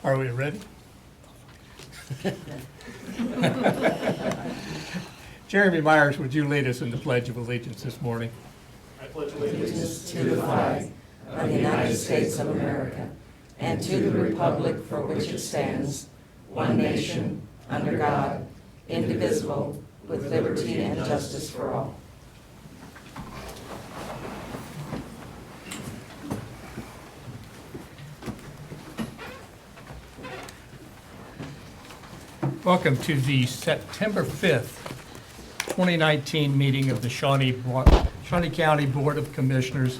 Are we ready? Jeremy Myers, would you lead us in the Pledge of Allegiance this morning? Allegiance to the flag of the United States of America and to the republic for which it stands, one nation, under God, indivisible, with liberty and justice for all. Welcome to the September 5th, 2019 meeting of the Shawnee County Board of Commissioners.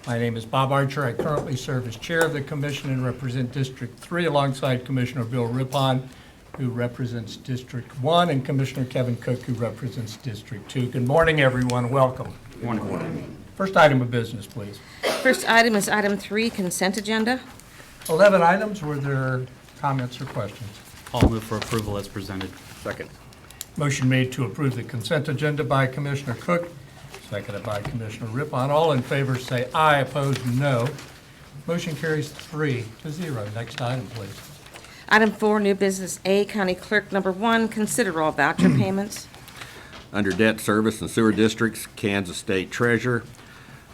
My name is Bob Archer. I currently serve as chair of the commission and represent District 3 alongside Commissioner Bill Rippon, who represents District 1, and Commissioner Kevin Cook, who represents District 2. Good morning, everyone. Welcome. Good morning. First item of business, please. First item is item 3, consent agenda. 11 items. Were there comments or questions? I'll move for approval as presented. Second. Motion made to approve the consent agenda by Commissioner Cook, seconded by Commissioner Rippon. All in favor say aye, opposed no. Motion carries 3-0. Next item, please. Item 4, new business A, County Clerk number 1, consider all voucher payments. Under debt service and sewer districts, Kansas State Treasurer,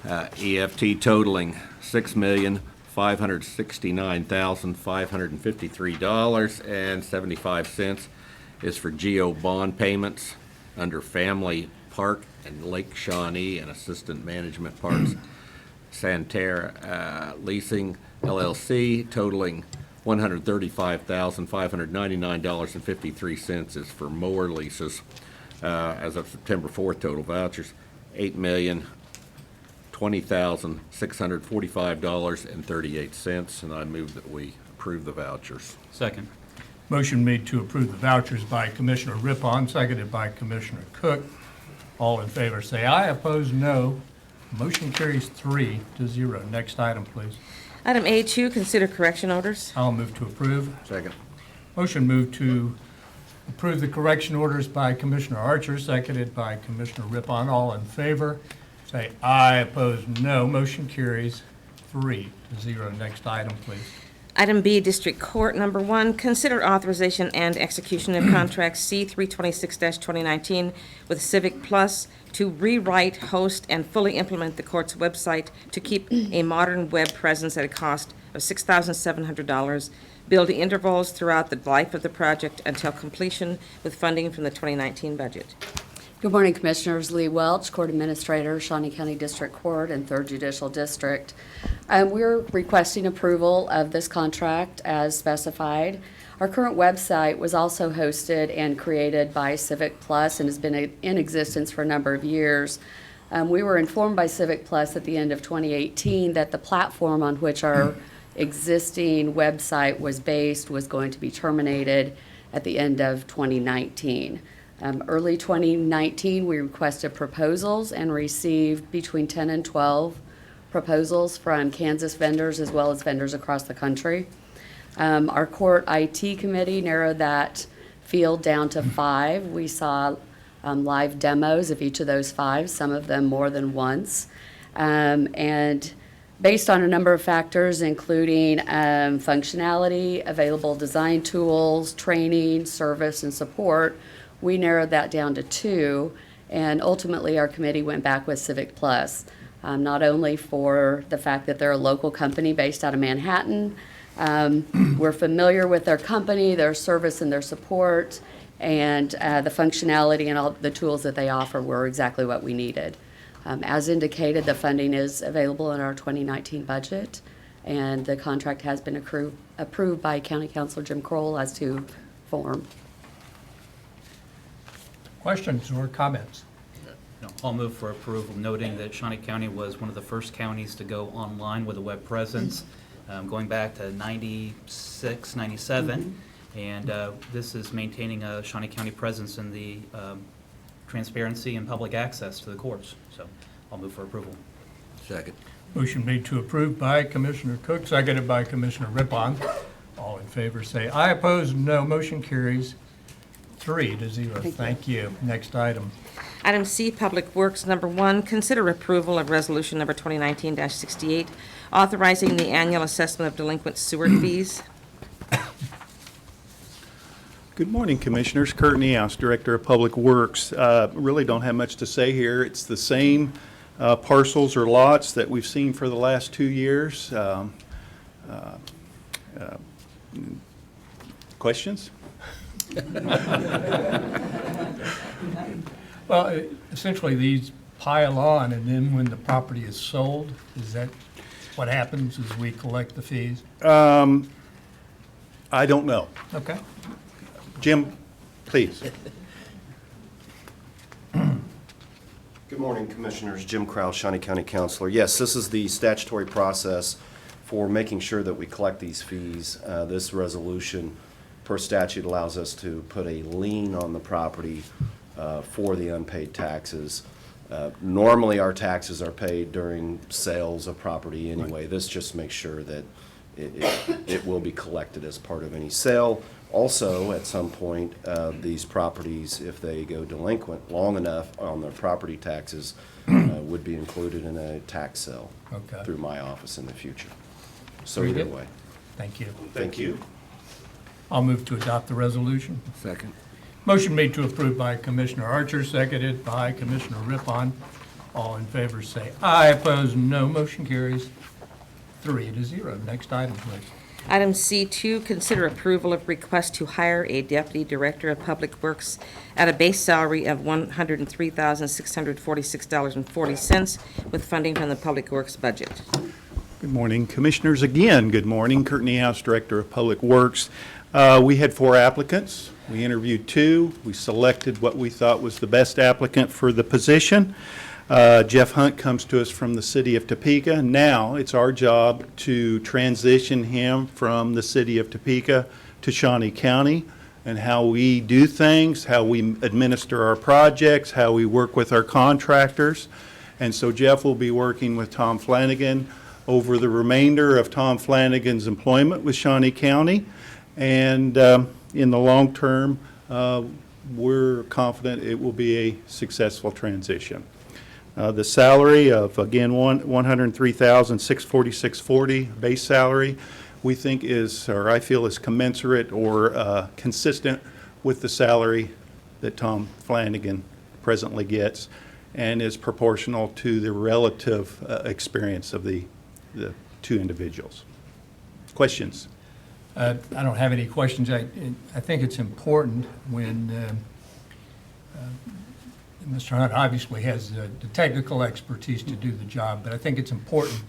EFT totaling $6,569,553.75 is for GO bond payments. Under Family Park and Lake Shawnee and Assistant Management Parks, Santerre Leasing LLC totaling $135,599.53 is for mower leases. As of September 4th, total vouchers, $8,020,645.38, and I move that we approve the vouchers. Second. Motion made to approve the vouchers by Commissioner Rippon, seconded by Commissioner Cook. All in favor say aye, opposed no. Motion carries 3-0. Next item, please. Item A2, consider correction orders. I'll move to approve. Second. Motion moved to approve the correction orders by Commissioner Archer, seconded by Commissioner Rippon. All in favor say aye, opposed no. Motion carries 3-0. Next item, please. Item B, District Court number 1, consider authorization and execution of contract C326-2019 with Civic Plus to rewrite, host, and fully implement the court's website to keep a modern web presence at a cost of $6,700, build intervals throughout the life of the project until completion with funding from the 2019 budget. Good morning, Commissioners. Lee Welch, Court Administrator, Shawnee County District Court and 3rd Judicial District. We're requesting approval of this contract as specified. Our current website was also hosted and created by Civic Plus and has been in existence for a number of years. We were informed by Civic Plus at the end of 2018 that the platform on which our existing website was based was going to be terminated at the end of 2019. Early 2019, we requested proposals and received between 10 and 12 proposals from Kansas vendors as well as vendors across the country. Our court IT committee narrowed that field down to 5. We saw live demos of each of those 5, some of them more than once. And based on a number of factors, including functionality, available design tools, training, service, and support, we narrowed that down to 2, and ultimately our committee went back with Civic Plus, not only for the fact that they're a local company based out of Manhattan. We're familiar with their company, their service, and their support, and the functionality and all the tools that they offer were exactly what we needed. As indicated, the funding is available in our 2019 budget, and the contract has been approved by County Councilor Jim Kroll as to form. Questions or comments? No, I'll move for approval, noting that Shawnee County was one of the first counties to go online with a web presence, going back to 96, 97. And this is maintaining a Shawnee County presence in the transparency and public access to the courts. So I'll move for approval. Second. Motion made to approve by Commissioner Cook, seconded by Commissioner Rippon. All in favor say aye, opposed no. Motion carries 3-0. Thank you. Next item. Item C, Public Works number 1, consider approval of resolution number 2019-68, authorizing the annual assessment of delinquent sewer fees. Good morning, Commissioners. Kurt Niehaus, Director of Public Works. Really don't have much to say here. It's the same parcels or lots that we've seen for the last 2 years. Questions? Well, essentially, these pile on, and then when the property is sold, is that what happens, is we collect the fees? I don't know. Okay. Jim, please. Good morning, Commissioners. Jim Kraus, Shawnee County Councilor. Yes, this is the statutory process for making sure that we collect these fees. This resolution, per statute, allows us to put a lien on the property for the unpaid taxes. Normally, our taxes are paid during sales of property anyway. This just makes sure that it will be collected as part of any sale. Also, at some point, these properties, if they go delinquent long enough on their property taxes, would be included in a tax sale Okay. through my office in the future. So Very either good. way. Thank you. Thank you. I'll move to adopt the resolution. Second. Motion made to approve by Commissioner Archer, seconded by Commissioner Rippon. All in favor say aye. Opposed, no. Motion carries 3-0. Next item, please. Item C2, consider approval of request to hire a Deputy Director of Public Works at a base salary of $103,646.40 with funding from the Public Works budget. Good morning, Commissioners. Again, good morning. Kurt Niehaus, Director of Public Works. We had 4 applicants. We interviewed 2. We selected what we thought was the best applicant for the position. Jeff Hunt comes to us from the city of Topeka. Now it's our job to transition him from the city of Topeka to Shawnee County, and how we do things, how we administer our projects, how we work with our contractors. And so Jeff will be working with Tom Flanagan over the remainder of Tom Flanagan's employment with Shawnee County. And in the long term, we're confident it will be a successful transition. The salary of, again, $103,646.40 base salary, we think is, or I feel is commensurate or consistent with the salary that Tom Flanagan presently gets, and is proportional to the relative experience of the 2 individuals. Questions? I don't have any questions. I think it's important when Mr. Hunt obviously has the technical expertise to do the job, but I think it's important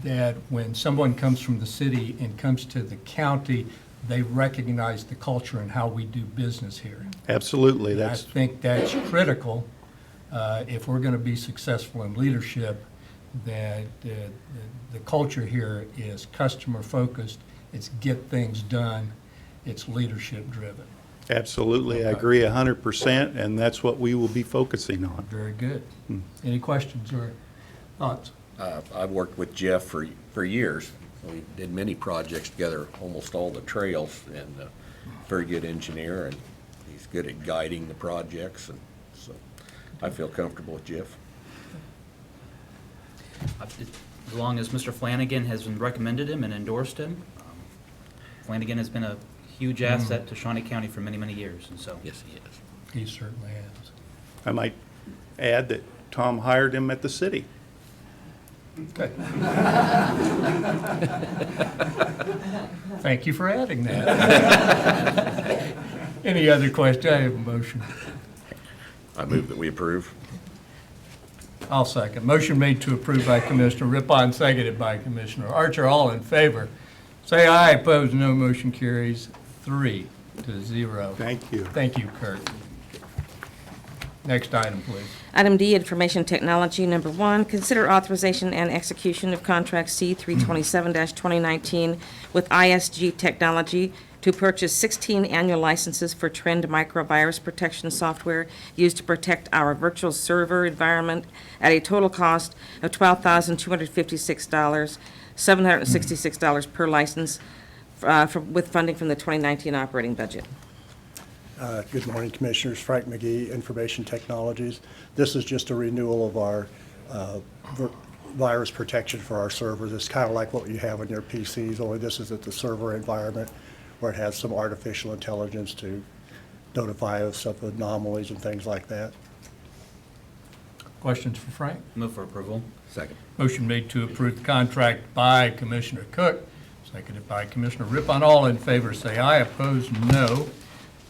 that when someone comes from the city and comes to the county, they recognize the culture and how we do business here. Absolutely. I That's think that's critical if we're going to be successful in leadership, that the culture here is customer-focused, it's get things done, it's leadership-driven. absolutely, I agree 100%, and that's what we will be focusing on. Very good. Any questions or thoughts? I've worked with Jeff for years. We did many projects together, almost all the trails, and very good engineer, and he's good at guiding the projects, and so I feel comfortable with Jeff. As long as Mr. Flanagan has recommended him and endorsed him, Flanagan has been a huge asset to Shawnee County for many, many years, and so. Yes, he is. He certainly has. I might add that Tom hired him at the city. Okay. Thank you for adding that. Any other question? I have a motion. I move that we approve. I'll second. Motion made to approve by Commissioner Rippon, seconded by Commissioner Archer. All in favor, say aye. Opposed, no. Motion carries 3-0. Thank you. Thank you, Kurt. Next item, please. Item D, Information Technology, number 1, consider authorization and execution of contract C-327-2019 with ISG Technology to purchase 16 annual licenses for Trend microvirus protection software used to protect our virtual server environment at a total cost of $12,256, $766 per license, with funding from the 2019 operating budget. Good morning, Commissioners. Frank McGee, Information Technologies. This is just a renewal of our virus protection for our servers. It's kind of like what you have on your PCs, only this is at the server environment where it has some artificial intelligence to notify us of anomalies and things like that. Questions for Frank? Move for approval. Second. Motion made to approve the contract by Commissioner Cook, seconded by Commissioner Rippon. All in favor, say aye. Opposed, no.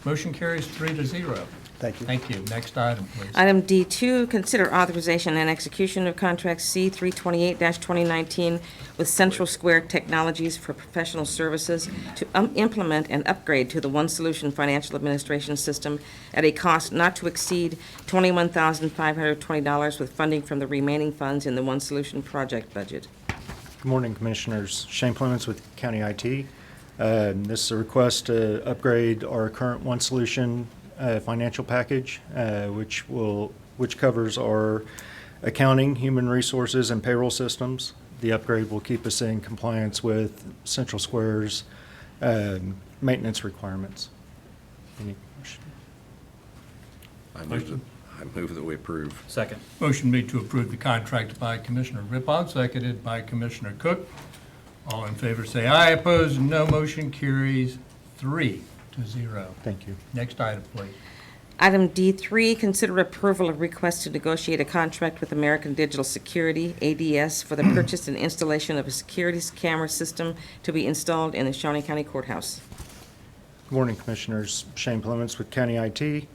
Motion carries 3-0. Thank you. Thank you. Next item, please. Item D2, consider authorization and execution of contract C328-2019 with Central Square Technologies for professional services to implement and upgrade to the One Solution Financial Administration System at a cost not to exceed $21,520 with funding from the remaining funds in the One Solution project budget. Good morning, Commissioners. Shane Clements with County IT. This is a request to upgrade our current One Solution financial package, which covers our accounting, human resources, and payroll systems. The upgrade will keep us in compliance with Central Square's maintenance requirements. Any questions? I move that we approve. Second. Motion made to approve the contract by Commissioner Rippon, seconded by Commissioner Cook. All in favor, say aye. Opposed, no. Motion carries 3-0. Thank you. Next item, please. Item D3, consider approval of request to negotiate a contract with American Digital Security, ADS, for the purchase and installation of a security camera system to be installed in the Shawnee County Courthouse. Good morning, Commissioners. Shane Clements with County IT.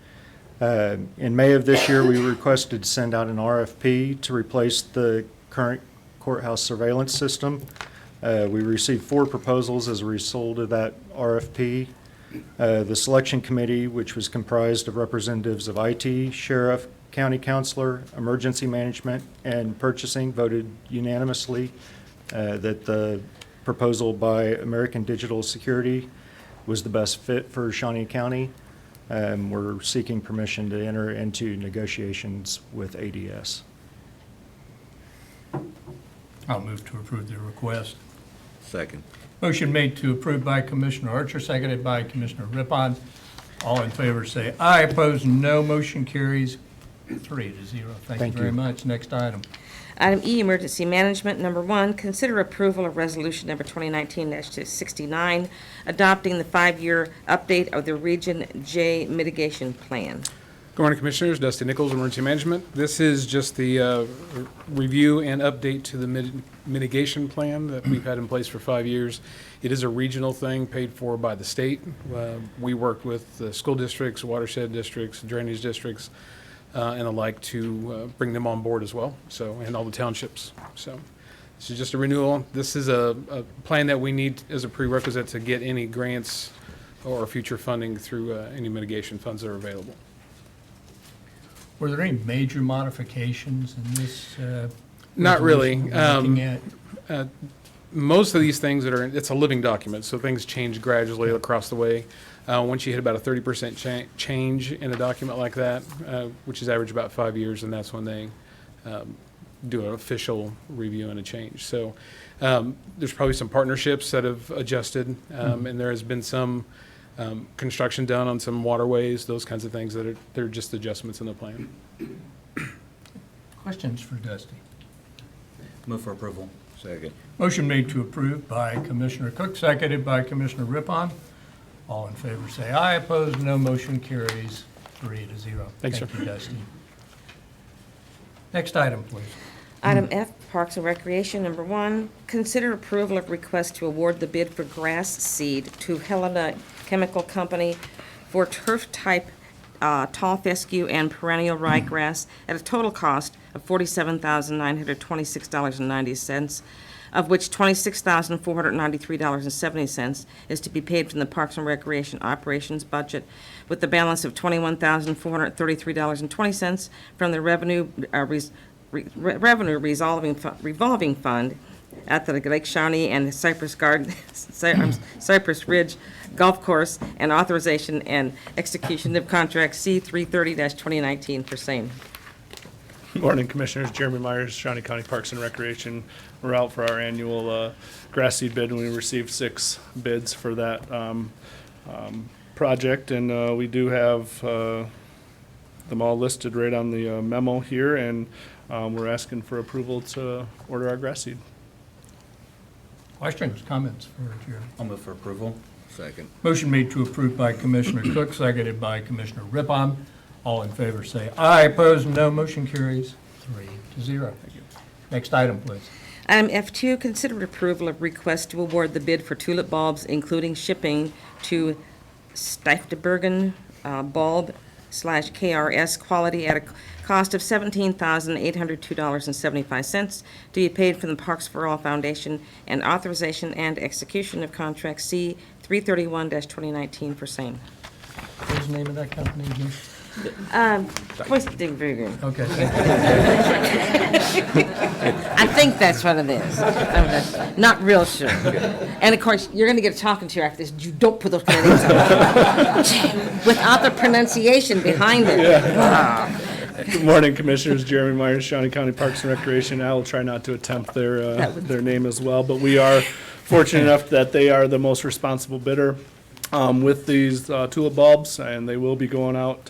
In May of this year, we requested to send out an RFP to replace the current courthouse surveillance system. We received 4 proposals as a result of that RFP. The selection committee, which was comprised of representatives of IT, sheriff, county councilor, emergency management, and purchasing, voted unanimously that the proposal by American Digital Security was the best fit for Shawnee County. We're seeking permission to enter into negotiations with ADS. I'll move to approve the request. Second. Motion made to approve by Commissioner Archer, seconded by Commissioner Rippon. All in favor, say aye. Opposed, no. Motion carries 3-0. Thank you very much. Next item. Item E, Emergency Management. Number 1, consider approval of Resolution Number 2019-69, adopting the 5-year update of the Region J Mitigation Plan. Good morning, Commissioners. Dusty Nichols, Emergency Management. This is just the review and update to the mitigation plan that we've had in place for 5 years. It is a regional thing paid for by the state. We work with the school districts, watershed districts, drainage districts, and the like to bring them on board as well, so, and all the townships. So this is just a renewal. This is a plan that we need as a prerequisite to get any grants or future funding through any mitigation funds that are available. Were there any major modifications in this? Not really. resolution we're looking at? Most of these things it's a living document, so things change gradually across the way. Once you hit about a 30% change in a document like that, which is average about 5 years, and that's when they do an official review and a change. So there's probably some partnerships that have adjusted, and there has been some construction done on some waterways, those kinds of things they're just adjustments in the plan. Questions for Dusty? Move for approval. Second. Motion made to approve by Commissioner Cook, seconded by Commissioner Rippon. All in favor, say aye. Opposed, no. Motion carries 3-0. Thanks, Thank sir. you, Dusty. Next item, please. Item F, Parks and Recreation. Number 1, consider approval of request to award the bid for grass seed to Helena Chemical Company for turf-type tall fescue and perennial ryegrass at a total cost of $47,926.90, of which $26,493.70 is to be paid from the Parks and Recreation Operations budget, with the balance of $21,433.20 from the revenue revolving fund at the Lake Shawnee and Cypress Ridge Golf Course, and authorization and execution of contract C330-2019 for same. Good morning, Commissioners. Jeremy Myers, Shawnee County Parks and Recreation. We're out for our annual grass seed bid, and we received 6 bids for that project, and we do have them all listed right on the memo here, and we're asking for approval to order our grass seed. Questions, comments for Jeremy? I'll move for approval. Second. Motion made to approve by Commissioner Cook, seconded by Commissioner Rippon. All in favor say aye. Opposed, no. Motion carries 3-0. Next item, please. Item F2, consider approval of request to award the bid for tulip bulbs, including shipping, to Stieftebergen Bulb /KRS Quality at a cost of $17,802.75 to be paid from the Parks for All Foundation, and authorization and execution of contract C 331-2019 for same. What's the name of that company again? Stieftebergen. Okay. I think that's what it is. I'm not real sure. And of course, you're going to get a talking to after this. You don't put those kind of names on. Without the pronunciation behind it. Good morning, Commissioners. Jeremy Myers, Shawnee County Parks and Recreation. I will try not to attempt their name as well, but we are fortunate enough that they are the most responsible bidder with these tulip bulbs, and they will be going out,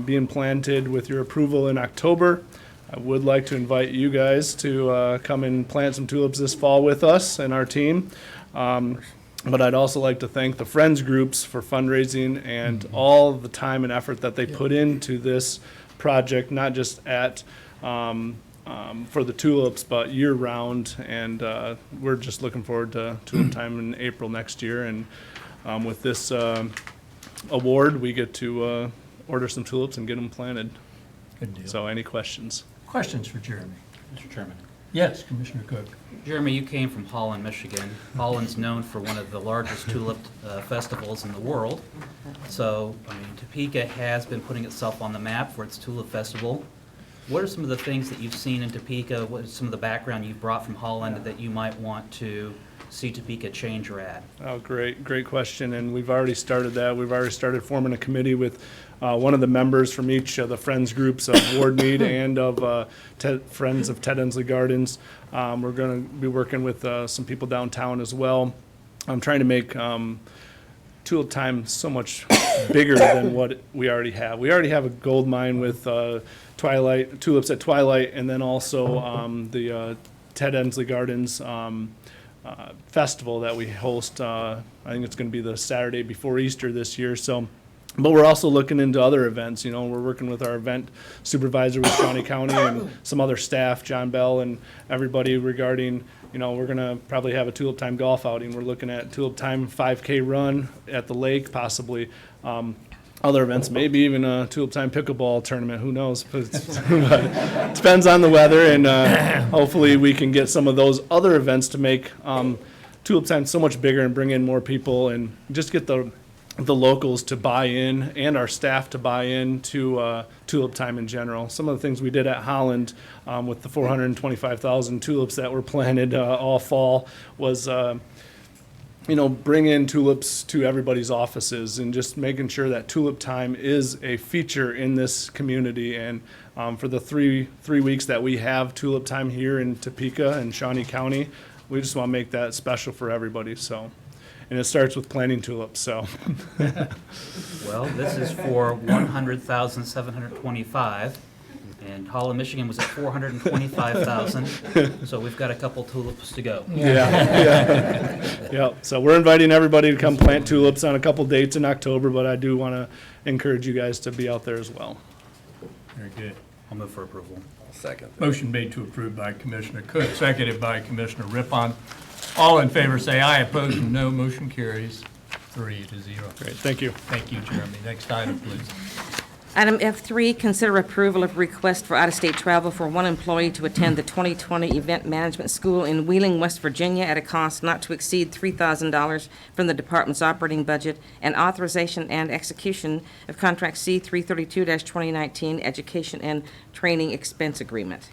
being planted with your approval in October. I would like to invite you guys to come and plant some tulips this fall with us and our team. But I'd also like to thank the Friends groups for fundraising and all the time and effort that they put into this project, not just at for the tulips, but year-round. And we're just looking forward to tulip time in April next year. And with this award, we get to order some tulips and get them planted. Good deal. So any questions? Questions for Jeremy? Mr. Chairman. Yes, Commissioner Cook. Jeremy, you came from Holland, Michigan. Holland's known for one of the largest tulip festivals in the world. So, I mean, Topeka has been putting itself on the map for its tulip festival. What are some of the things that you've seen in Topeka? What is some of the background you've brought from Holland that you might want to see Topeka change or add? Oh, great question, and we've already started that. We've already started forming a committee with one of the members from each of the Friends groups of Ward Mead and of Friends of Ted Ensley Gardens. We're going to be working with some people downtown as well. I'm trying to make tulip time so much bigger than what we already have. We already have a gold mine with tulips at Twilight, and then also the Ted Ensley Gardens festival that we host. I think it's going to be the Saturday before Easter this year. So, but we're also looking into other events. You know, we're working with our event supervisor with Shawnee County and some other staff, John Bell and everybody, regarding, you know, we're going to probably have a Tulip Time golf outing. We're looking at Tulip Time 5K run at the lake, possibly. Other events, maybe even a Tulip Time pickleball tournament, who knows? But it depends on the weather, and hopefully we can get some of those other events to make Tulip Time so much bigger and bring in more people and just get the locals to buy in and our staff to buy in to Tulip Time in general. Some of the things we did at Holland with the 425,000 tulips that were planted all fall was you know, bring in tulips to everybody's offices and just making sure that Tulip Time is a feature in this community. And for the three weeks that we have Tulip Time here in Topeka and Shawnee County, we just want to make that special for everybody. So, and it starts with planting tulips. So, Well, this is for 100,725, and Holland, Michigan was at 425,000, so we've got a couple tulips to go. yeah. So we're inviting everybody to come plant tulips on a couple dates in October, but I do want to encourage you guys to be out there as well. Very good. I'll move for approval. Second. Motion made to approve by Commissioner Cook, seconded by Commissioner Rippon. All in favor say aye. Opposed, no. Motion carries 3-0. Great, thank you. Thank you, Jeremy. Next item, please. Item F3, consider approval of request for out-of-state travel for one employee to attend the 2020 Event Management School in Wheeling, West Virginia at a cost not to exceed $3,000 from the department's operating budget, and authorization and execution of contract C 332-2019 Education and Training Expense Agreement.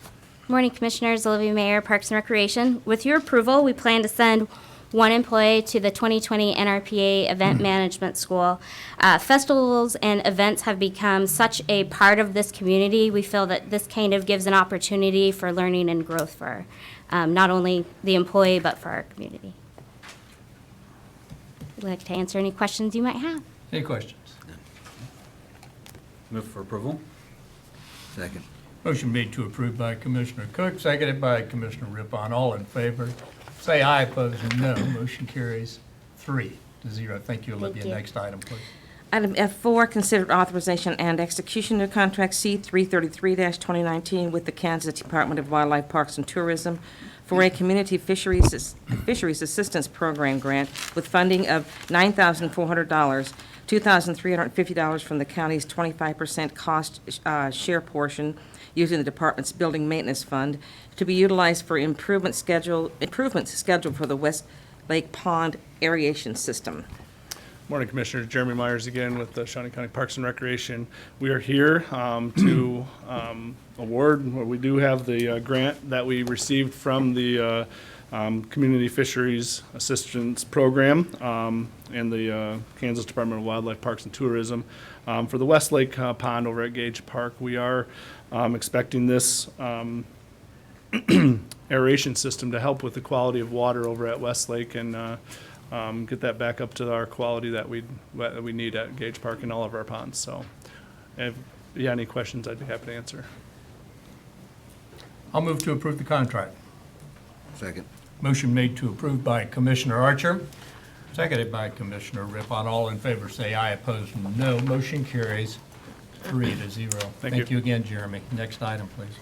Morning, Commissioners. Olivia Mayer, Parks and Recreation. With your approval, we plan to send one employee to the 2020 NRPA Event Management School. Festivals and events have become such a part of this community. We feel that this kind of gives an opportunity for learning and growth for not only the employee, but for our community. I'd like to answer any questions you might have. Any questions? Move for approval. Second. Motion made to approve by Commissioner Cook, seconded by Commissioner Rippon. All in favor say aye. Opposed, no. Motion carries 3-0. to 0. Thank you, Olivia. you. Next item, please. Item F4, consider authorization and execution of contract C-333-2019 with the Kansas Department of Wildlife, Parks, and Tourism for a Community Fisheries Assistance Program grant with funding of $9,400, $2,350 from the county's 25% cost share portion using the department's building maintenance fund to be utilized for improvements scheduled for the West Lake Pond aeration system. Morning, Commissioners. Jeremy Myers again with the Shawnee County Parks and Recreation. We are here to award, we do have the grant that we received from the Community Fisheries Assistance Program and the Kansas Department of Wildlife, Parks, and Tourism. For the West Lake Pond over at Gage Park, we are expecting this aeration system to help with the quality of water over at West Lake and get that back up to our quality that we need at Gage Park and all of our ponds. So if you have any questions, I'd be happy to answer. I'll move to approve the contract. Second. Motion made to approve by Commissioner Archer, seconded by Commissioner Rippon. All in favor say aye, opposed no. Motion carries 3 to 0. Thank you again, Jeremy. Next item, please.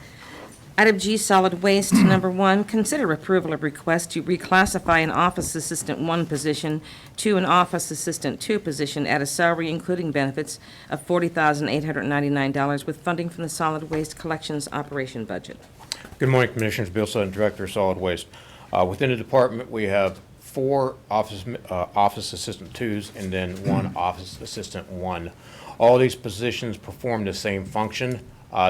Item G, solid waste. Number 1, consider approval of request to reclassify an Office Assistant 1 position to an Office Assistant 2 position at a salary including benefits of $40,899 with funding from the Solid Waste Collections Operation Budget. Good morning, Commissioners. Bill Sutton, Director of Solid Waste. Within the department, we have 4 Office Assistant 2s and then 1 Office Assistant 1. All these positions perform the same function.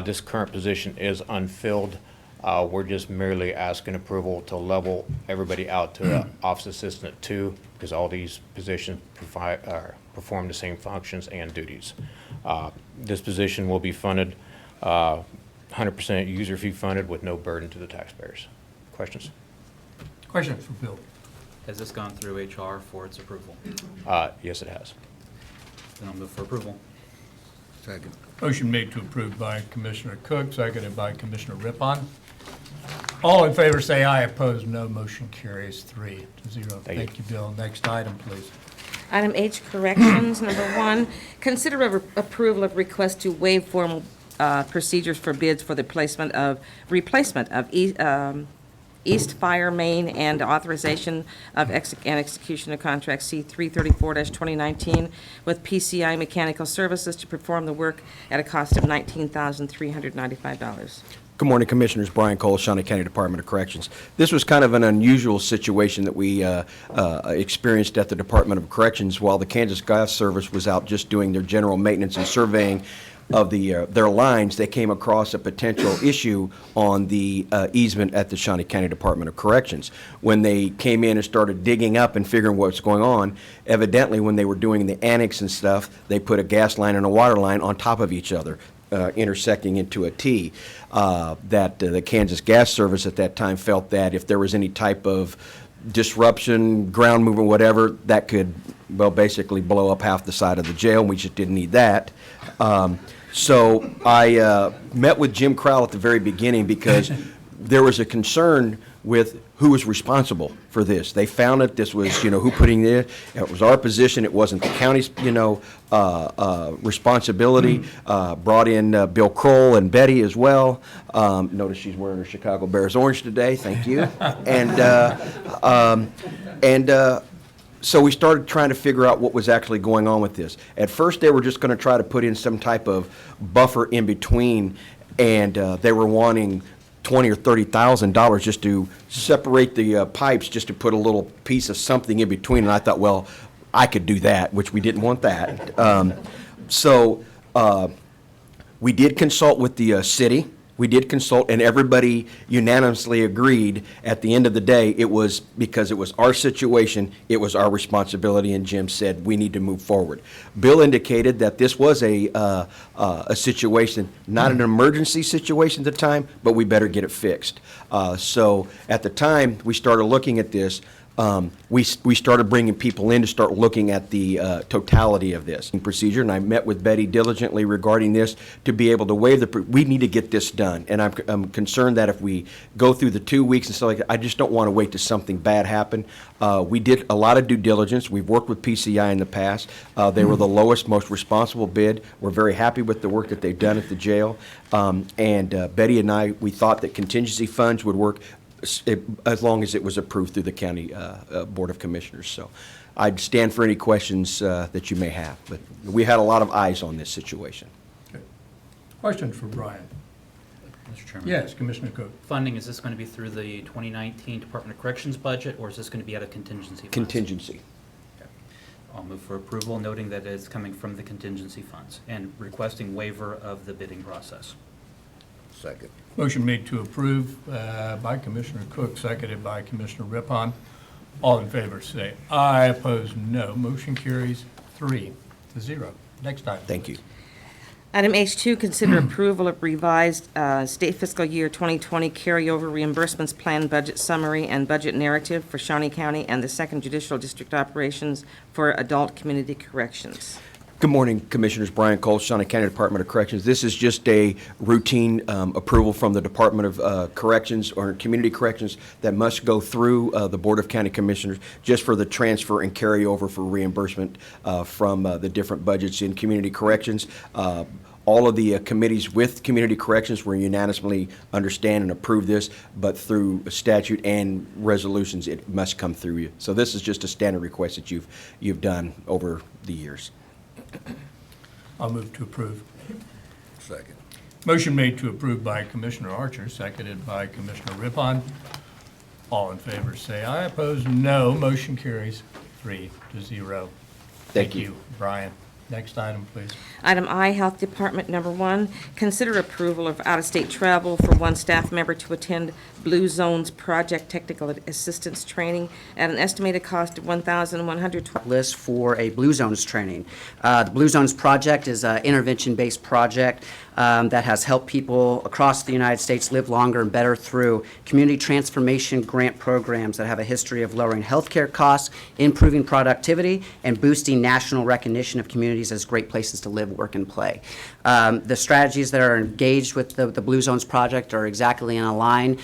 This current position is unfilled. We're just merely asking approval to level everybody out to Office Assistant 2 because all these positions perform the same functions and duties. This position will be funded 100% user fee funded with no burden to the taxpayers. Questions? Questions for Bill? Has this gone through HR for its approval? Yes, it has. Then I'll move for approval. Second. Motion made to approve by Commissioner Cook, seconded by Commissioner Rippon. All in favor say aye, opposed no. Motion carries 3 to 0. Thank you, Bill. Next item, please. Item H, corrections. Number 1, consider approval of request to waive formal procedures for bids for the replacement of East Fire Main and authorization of execution of contract C-334-2019 with PCI Mechanical Services to perform the work at a cost of $19,395. Good morning, Commissioners. Brian Cole, Shawnee County Department of Corrections. This was kind of an unusual situation that we experienced at the Department of Corrections while the Kansas Gas Service was out just doing their general maintenance and surveying of their lines. They came across a potential issue on the easement at the Shawnee County Department of Corrections. When they came in and started digging up and figuring what's going on, evidently when they were doing the annex and stuff, they put a gas line and a water line on top of each other, intersecting into a T. That the Kansas Gas Service at that time felt that if there was any type of disruption, ground movement, whatever, that could, well, basically blow up half the side of the jail, and we just didn't need that. So I met with Jim Crowell at the very beginning because there was a concern with who was responsible for this. They found it, this was, who putting it, it was our position, it wasn't the county's, responsibility. Brought in Bill Kroll and Betty as well. Notice she's wearing her Chicago Bears orange today, thank you. So we started trying to figure out what was actually going on with this. At first, they were just going to try to put in some type of buffer in between, and they were wanting $20,000 or $30,000 just to separate the pipes, just to put a little piece of something in between. And I thought, well, I could do that, which we didn't want that. So we did consult with the city. We did consult, and everybody unanimously agreed at the end of the day, it was because it was our situation, it was our responsibility, and Jim said, we need to move forward. Bill indicated that this was a situation, not an emergency situation at the time, but we better get it fixed. So at the time we started looking at this, we started bringing people in to start looking at the totality of this procedure, and I met with Betty diligently regarding this to be able to waive we need to get this done. And I'm concerned that if we go through the 2 weeks and stuff like that, I just don't want to wait till something bad happen. We did a lot of due diligence. We've worked with PCI in the past. They were the lowest, most responsible bid. We're very happy with the work that they've done at the jail. Betty and I, we thought that contingency funds would work as long as it was approved through the county Board of Commissioners. So I'd stand for any questions that you may have. But we had a lot of eyes on this situation. Okay. Questions for Brian? Mr. Chairman? Yes, Commissioner Cook. Funding, is this going to be through the 2019 Department of Corrections budget, or is this going to be out of contingency funds? Contingency. Okay. I'll move for approval, noting that it's coming from the contingency funds and requesting waiver of the bidding process. Second. Motion made to approve by Commissioner Cook, seconded by Commissioner Rippon. All in favor say aye. Opposed, no. Motion carries 3-0. Next item. Thank you. Item H2, consider approval of revised state fiscal year 2020 carryover reimbursements plan budget summary and budget narrative for Shawnee County and the 2nd Judicial District operations for adult community corrections. Good morning, Commissioners. Brian Cole, Shawnee County Department of Corrections. This is just a routine approval from the Department of Corrections or Community Corrections that must go through the Board of County Commissioners just for the transfer and carryover for reimbursement from the different budgets in Community Corrections. All of the committees with Community Corrections were unanimously understand and approve this, but through statute and resolutions, it must come through you. So this is just a standard request that you've done over the years. I'll move to approve. Second. Motion made to approve by Commissioner Archer, seconded by Commissioner Rippon. All in favor say aye. Opposed, no. Motion carries 3-0. Thank you. Brian. Next item, please. Item I, Health Department number 1, consider approval of out-of-state travel for one staff member to attend Blue Zones Project Technical Assistance Training at an estimated cost of $1,120. List for a Blue Zones training. The Blue Zones project is an intervention-based project that has helped people across the United States live longer and better through community transformation grant programs that have a history of lowering healthcare costs, improving productivity, and boosting national recognition of communities as great places to live, work, and play. The strategies that are engaged with the Blue Zones project are exactly in line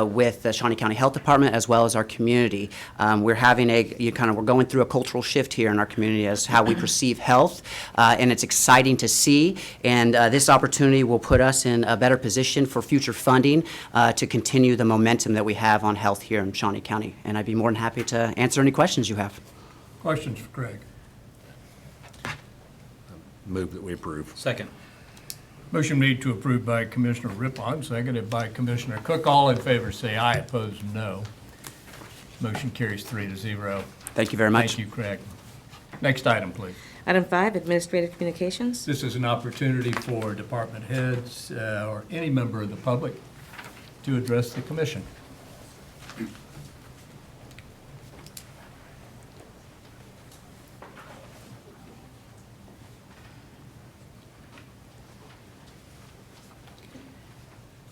with the Shawnee County Health Department as well as our community. We're having we're going through a cultural shift here in our community as how we perceive health, and it's exciting to see. And this opportunity will put us in a better position for future funding to continue the momentum that we have on health here in Shawnee County. And I'd be more than happy to answer any questions you have. Questions for Craig? Move that we approve. Second. Motion made to approve by Commissioner Rippon, seconded by Commissioner Cook. All in favor say aye. Opposed, no. Motion carries 3-0. Thank you very much. Thank you, Craig. Next item, please. Item 5, Administrative Communications. This is an opportunity for department heads or any member of the public to address the commission.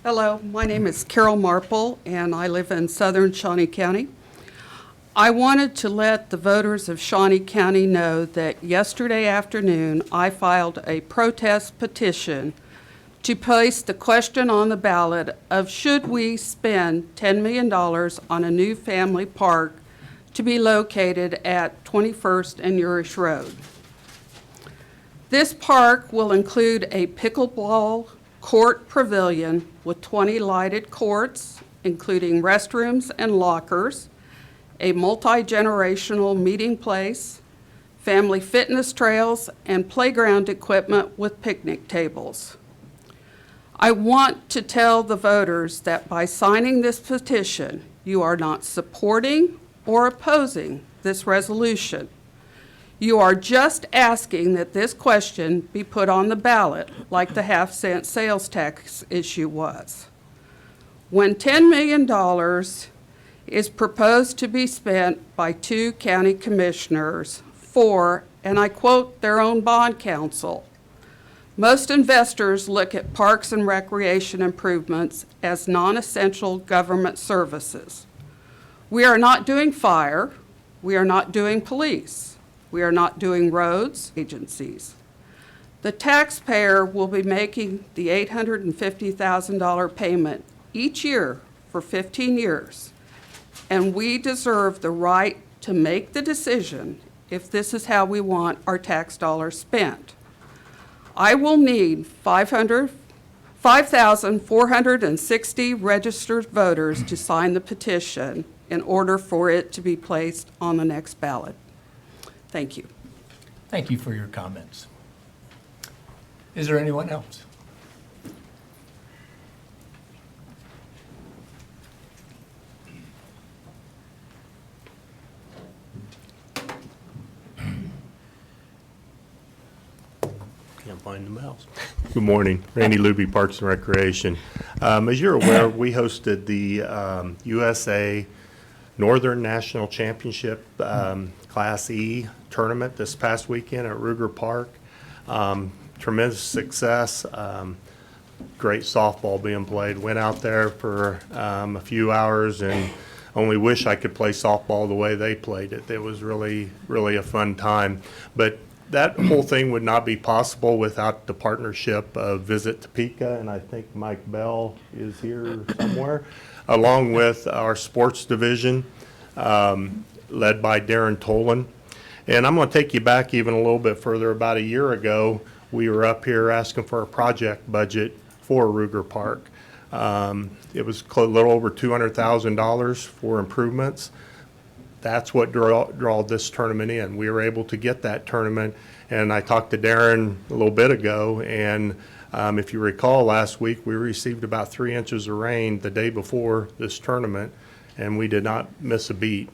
Hello, my name is Carol Marple, and I live in southern Shawnee County. I wanted to let the voters of Shawnee County know that yesterday afternoon, I filed a protest petition to place the question on the ballot of should we spend $10 million on a new family park to be located at 21st and Urish Road. This park will include a pickleball court pavilion with 20 lighted courts, including restrooms and lockers, a multi-generational meeting place, family fitness trails, and playground equipment with picnic tables. I want to tell the voters that by signing this petition, you are not supporting or opposing this resolution. You are just asking that this question be put on the ballot like the half-cent sales tax issue was. When $10 million is proposed to be spent by 2 county commissioners for, and I quote their own bond counsel, most investors look at parks and recreation improvements as non-essential government services. We are not doing fire. We are not doing police. We are not doing roads, agencies. The taxpayer will be making the $850,000 payment each year for 15 years, and we deserve the right to make the decision if this is how we want our tax dollars spent. I will need 5,460 registered voters to sign the petition in order for it to be placed on the next ballot. Thank you. Thank you for your comments. Is there anyone else? Can't find the mouse. Good morning, Randy Luby, Parks and Recreation. As you're aware, we hosted the USA Northern National Championship Class E tournament this past weekend at Ruger Park. Tremendous success. Great softball being played. Went out there for a few hours and only wish I could play softball the way they played it. It was really, really a fun time. But that whole thing would not be possible without the partnership of Visit Topeka, and I think Mike Bell is here somewhere, along with our sports division, led by Darren Tolan. And I'm going to take you back even a little bit further. About a year ago, we were up here asking for a project budget for Ruger Park. It was a little over $200,000 for improvements. That's what drew this tournament in. We were able to get that tournament, and I talked to Darren a little bit ago, and if you recall, last week we received about 3 inches of rain the day before this tournament, and we did not miss a beat.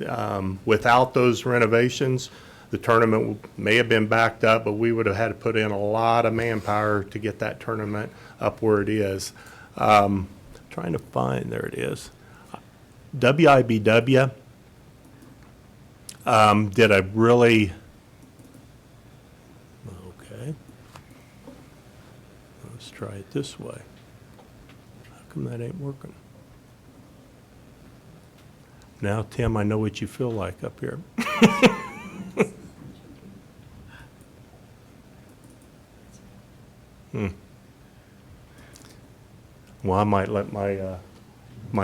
Without those renovations, the tournament may have been backed up, but we would have had to put in a lot of manpower to get that tournament up where it is. Trying to find, there it is. WIBW did a really, okay, let's try it this way. How come that ain't working? Now, Tim, I know what you feel like up here. Well, I might let my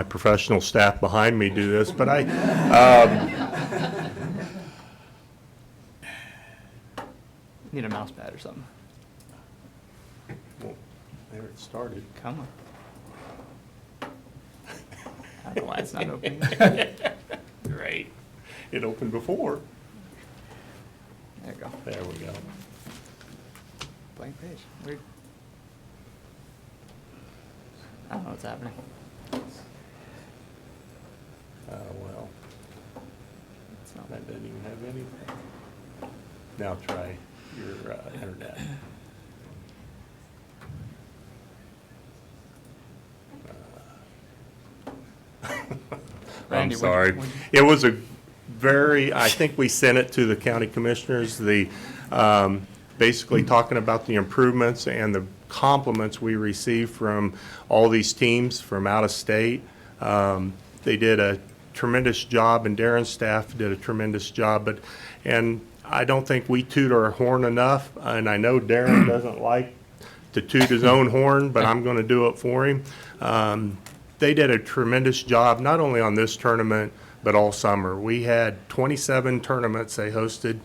professional staff behind me do this, but need a mouse pad or something. Well, there it started. Come on. I don't know why it's not open. Great. It opened before. There you go. There we go. Blank page. Weird. I don't know what's happening. Well, that doesn't even have anything. Now try your internet. I'm Randy, sorry. It was a very, I think we sent it to the county commissioners, basically talking about the improvements and the compliments we received from all these teams from out of state. They did a tremendous job, and Darren's staff did a tremendous job, and I don't think we toot our horn enough, and I know Darren doesn't like to toot his own horn, but I'm going to do it for him. They did a tremendous job, not only on this tournament, but all summer. We had 27 tournaments they hosted.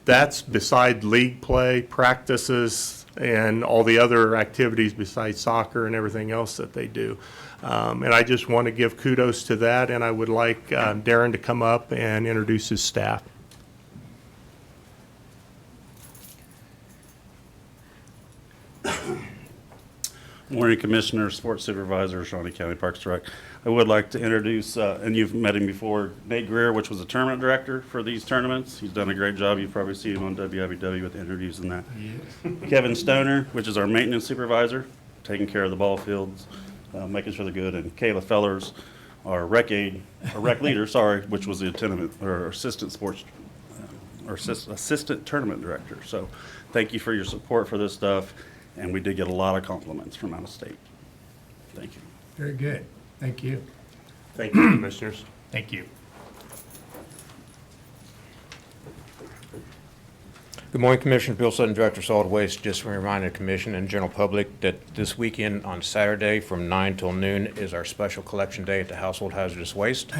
That's beside league play, practices, and all the other activities besides soccer and everything else that they do. And I just want to give kudos to that, and I would like Darren to come up and introduce his staff. Morning, Commissioner, Sports Supervisor, Shawnee County Parks Director. I would like to introduce, and you've met him before, Nate Greer, which was the tournament director for these tournaments. He's done a great job. You've probably seen him on WIBW with interviews and that. Yes. Kevin Stoner, which is our maintenance supervisor, taking care of the ball fields, making sure they're good. And Kayla Fellers, our rec leader, sorry, which was the attendant or assistant sports or assistant tournament director. So thank you for your support for this stuff. And we did get a lot of compliments from out of state. Thank you. Very good. Thank you. Thank you, Commissioners. Thank you. Good morning, Commissioner. Bill Sutton, Director of Solid Waste. Just to remind the Commission and general public that this weekend on Saturday from 9 till noon is our special collection day at the Household Hazardous Waste.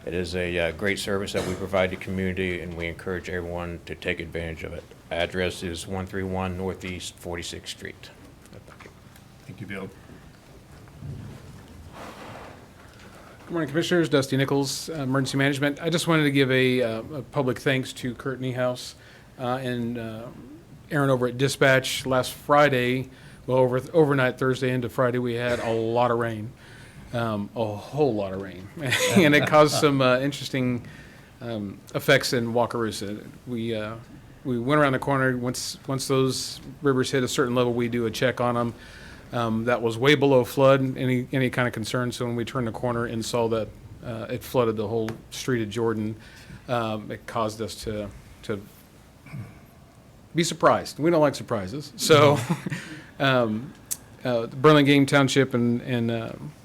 It is a great service that we provide the community, and we encourage everyone to take advantage of it. Address is 131 Northeast 46th Street. Thank you, Bill. Good morning, Commissioners. Dusty Nichols, Emergency Management. I just wanted to give a public thanks to Kurt Niehaus and Aaron over at Dispatch. Last Friday, well, overnight Thursday into Friday, we had a lot of rain, a whole lot of rain, and it caused some interesting effects in Wakarusa. We went around the corner. Once those rivers hit a certain level, we do a check on them. That was way below flood, any kind of concern. So when we turned the corner and saw that it flooded the whole street of Jordan, it caused us to be surprised. We don't like surprises. So Burlingame Township and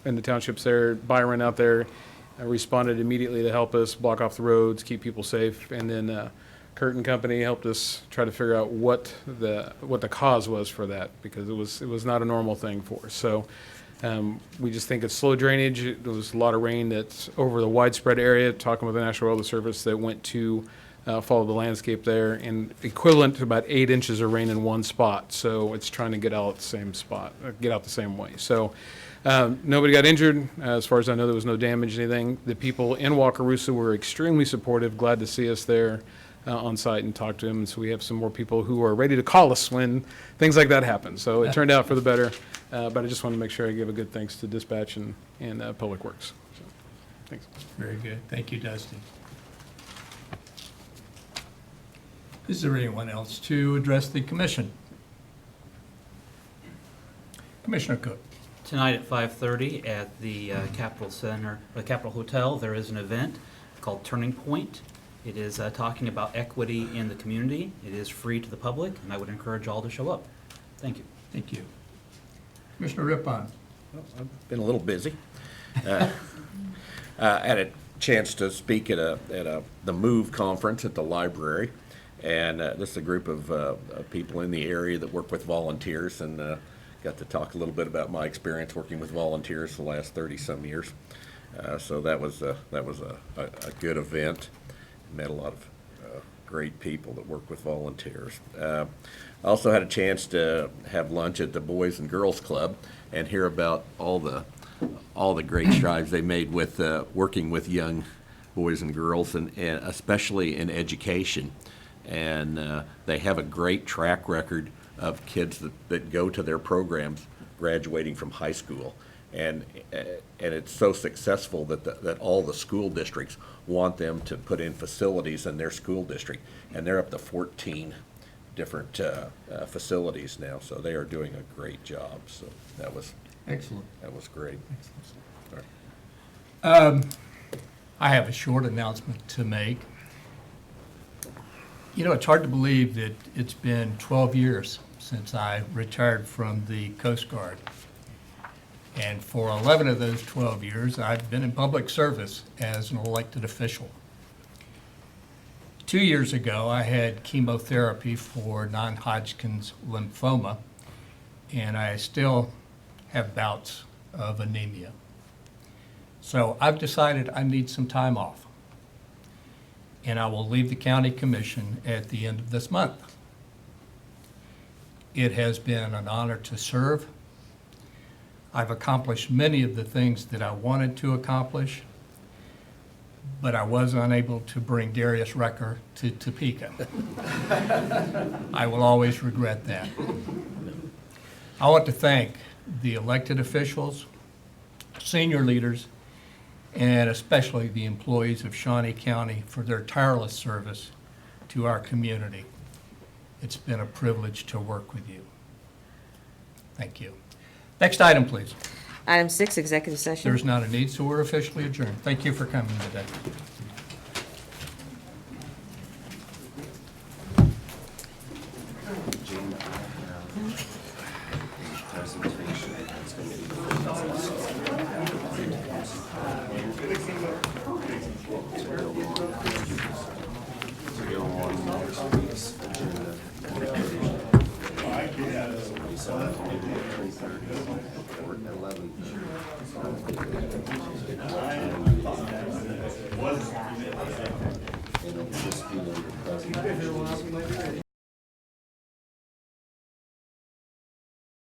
the townships there, Byron out there, responded immediately to help us block off the roads, keep people safe, and then Kurt and company helped us try to figure out what the cause was for that, because it was not a normal thing for us. So we just think it's slow drainage. There was a lot of rain that's over the widespread area, talking with the National Weather Service, that went to follow the landscape there, and equivalent to about 8 inches of rain in one spot. So it's trying to get out the same spot, get out the same way. So nobody got injured. As far as I know, there was no damage, anything. The people in Wakarusa were extremely supportive, glad to see us there on site and talk to them. And so we have some more people who are ready to call us when things like that happen. So it turned out for the better. But I just want to make sure I give a good thanks to Dispatch and Public Works. So, thanks. Very good. Thank you, Dusty. Is there anyone else to address the commission? Commissioner Cook. Tonight at 5:30 at the Capitol Center, the Capitol Hotel, there is an event called Turning Point. It is talking about equity in the community. It is free to the public, and I would encourage all to show up. Thank you. Thank you. Commissioner Rippon. Well, I've been a little busy. Had a chance to speak at the MOVE conference at the library, and this is a group of people in the area that work with volunteers, and got to talk a little bit about my experience working with volunteers for the last 30-some years. So that was a good event. Met a lot of great people that work with volunteers. I also had a chance to have lunch at the Boys and Girls Club and hear about all the great strides they made with working with young boys and girls, and especially in education. And they have a great track record of kids that go to their programs graduating from high school. And it's so successful that all the school districts want them to put in facilities in their school district, and they're up to 14 different facilities now. So they are doing a great job. So that was excellent. That was great. I have a short announcement to make. You know, it's hard to believe that it's been 12 years since I retired from the Coast Guard. And for 11 of those 12 years, I've been in public service as an elected official. 2 years ago, I had chemotherapy for non-Hodgkin's lymphoma, and I still have bouts of anemia. So I've decided I need some time off, and I will leave the county commission at the end of this month. It has been an honor to serve. I've accomplished many of the things that I wanted to accomplish, but I was unable to bring Darius Rucker to Topeka. I will always regret that. I want to thank the elected officials, senior leaders, and especially the employees of Shawnee County for their tireless service to our community. It's been a privilege to work with you. Thank you. Next item, please. Item 6, executive session. There's not a need, so we're officially adjourned. Thank you for coming today.